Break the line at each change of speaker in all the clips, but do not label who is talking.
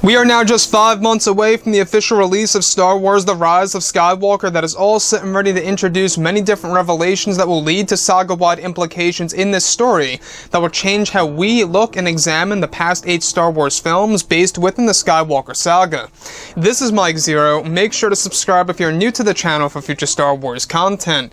We are now just 5 months away from the official release of Star Wars: The Rise of Skywalker that is all set and ready to introduce many different revelations that will lead to saga-wide implications in this story that will change how we look and examine the past 8 Star Wars films based within the Skywalker saga. This is Mike Zero. Make sure to subscribe if you're new to the channel for future Star Wars content.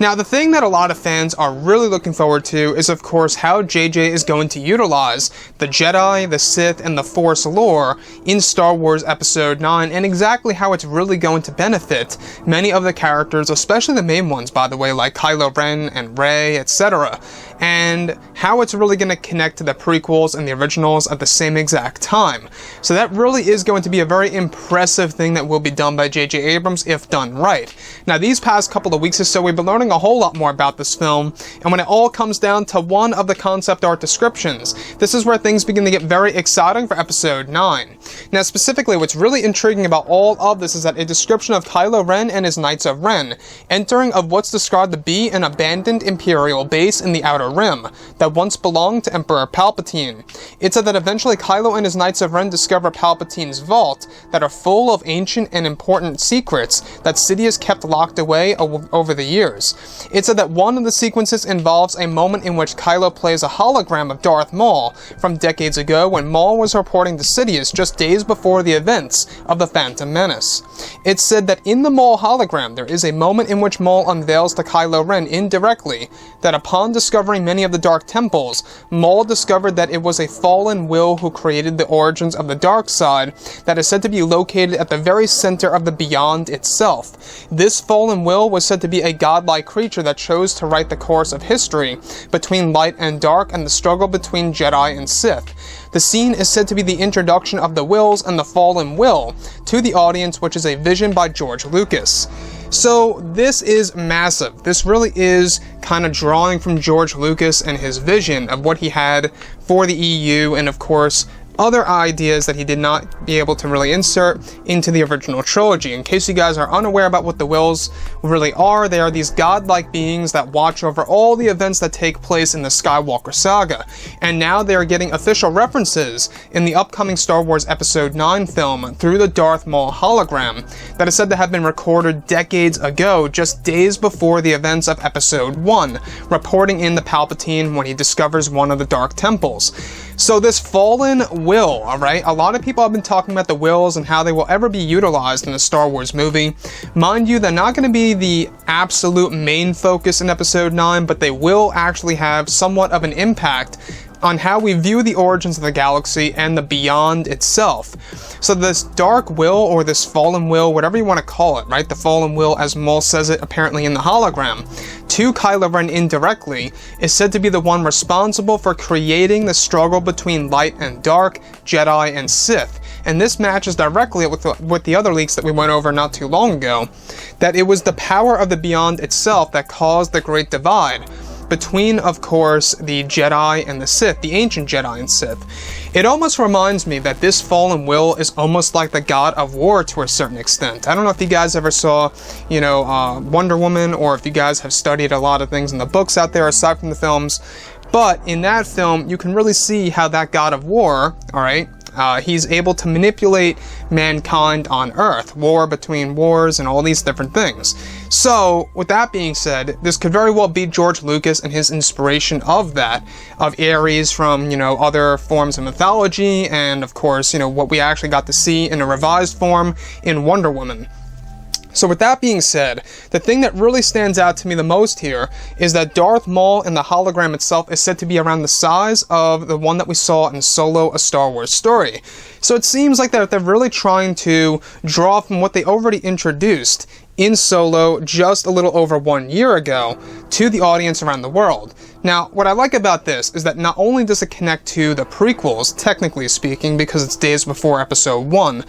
Now, the thing that a lot of fans are really looking forward to is, of course, how JJ is going to utilize the Jedi, the Sith, and the Force lore in Star Wars Episode 9, and exactly how it's really going to benefit many of the characters, especially the main ones, by the way, like Kylo Ren and Rey, etc., and how it's really going to connect to the prequels and the originals at the same exact time. So that really is going to be a very impressive thing that will be done by J.J. Abrams if done right. Now, these past couple of weeks or so, we've been learning a whole lot more about this film, and when it all comes down to one of the concept art descriptions, this is where things begin to get very exciting for Episode 9. Now, specifically, what's really intriguing about all of this is that a description of Kylo Ren and his Knights of Ren entering of what's described to be an abandoned Imperial base in the Outer Rim that once belonged to Emperor Palpatine. It said that eventually Kylo and his Knights of Ren discover Palpatine's vault that are full of ancient and important secrets that Sidious kept locked away over the years. It said that one of the sequences involves a moment in which Kylo plays a hologram of Darth Maul from decades ago when Maul was reporting to Sidious just days before the events of The Phantom Menace. It said that in the Maul hologram there is a moment in which Maul unveils to Kylo Ren indirectly that upon discovering many of the Dark Temples, Maul discovered that it was a fallen will who created the origins of the dark side that is said to be located at the very center of the Beyond itself. This fallen will was said to be a godlike creature that chose to write the course of history between light and dark and the struggle between Jedi and Sith. The scene is said to be the introduction of the wills and the fallen will to the audience, which is a vision by George Lucas. So this is massive. This really is kind of drawing from George Lucas and his vision of what he had for the EU, and of course other ideas that he did not be able to really insert into the original trilogy. In case you guys are unaware about what the Wills really are, they are these godlike beings that watch over all the events that take place in the Skywalker saga. And now they are getting official references in the upcoming Star Wars Episode 9 film through the Darth Maul hologram that is said to have been recorded decades ago, just days before the events of Episode 1, reporting in the Palpatine when he discovers one of the Dark Temples. So this fallen will, alright? A lot of people have been talking about the wills and how they will ever be utilized in a Star Wars movie. Mind you, they're not going to be the absolute main focus in Episode 9, but they will actually have somewhat of an impact on how we view the origins of the galaxy and the Beyond itself. So this dark will, or this fallen will, whatever you want to call it, right? The fallen will, as Maul says it apparently in the hologram, to Kylo Ren indirectly, is said to be the one responsible for creating the struggle between light and dark, Jedi and Sith. And this matches directly with the other leaks that we went over not too long ago, that it was the power of the Beyond itself that caused the Great Divide between, of course, the Jedi and the Sith, the ancient Jedi and Sith. It almost reminds me that this fallen will is almost like the God of War to a certain extent. I don't know if you guys ever saw, Wonder Woman, or if you guys have studied a lot of things in the books out there aside from the films, but in that film, you can really see how that God of War, alright, he's able to manipulate mankind on Earth, war between wars and all these different things. So, with that being said, this could very well be George Lucas and his inspiration of that, of Ares from, other forms of mythology, and of course, what we actually got to see in a revised form in Wonder Woman. So with that being said, the thing that really stands out to me the most here is that Darth Maul and the hologram itself is said to be around the size of the one that we saw in Solo: A Star Wars Story. So it seems like they're really trying to draw from what they already introduced in Solo just a little over 1 year ago to the audience around the world. Now, what I like about this is that not only does it connect to the prequels, technically speaking, because it's days before Episode 1,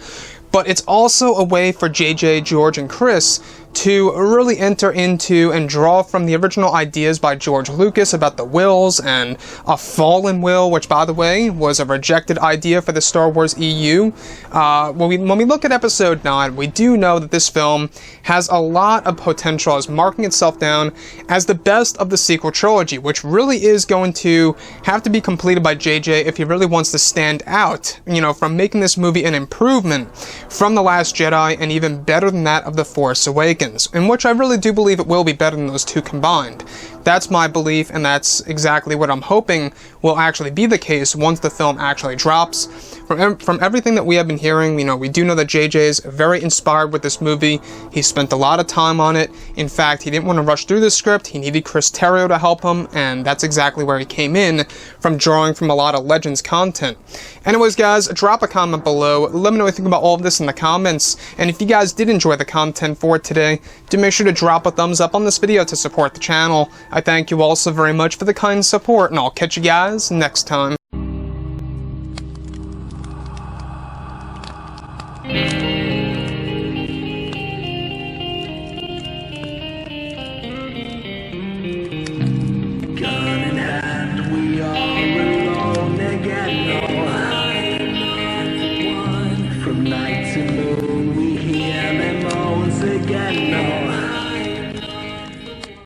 but it's also a way for JJ, George, and Chris to really enter into and draw from the original ideas by George Lucas about the wills and a fallen will, which, by the way, was a rejected idea for the Star Wars EU. When we look at Episode 9, we do know that this film has a lot of potential as marking itself down as the best of the sequel trilogy, which really is going to have to be completed by JJ if he really wants to stand out, from making this movie an improvement from The Last Jedi and even better than that of The Force Awakens. In which I really do believe it will be better than those two combined. That's my belief, and that's exactly what I'm hoping will actually be the case once the film actually drops. From everything that we have been hearing, we do know that JJ is very inspired with this movie. He spent a lot of time on it. In fact, he didn't want to rush through the script. He needed Chris Terrio to help him, and that's exactly where he came in, from drawing from a lot of Legends content. Anyways, guys, drop a comment below. Let me know what you think about all of this in the comments. And if you guys did enjoy the content for today, do make sure to drop a thumbs up on this video to support the channel. I thank you all so very much for the kind support, and I'll catch you guys next time.
Gun in hand, we are alone again. No hiding from night to morning.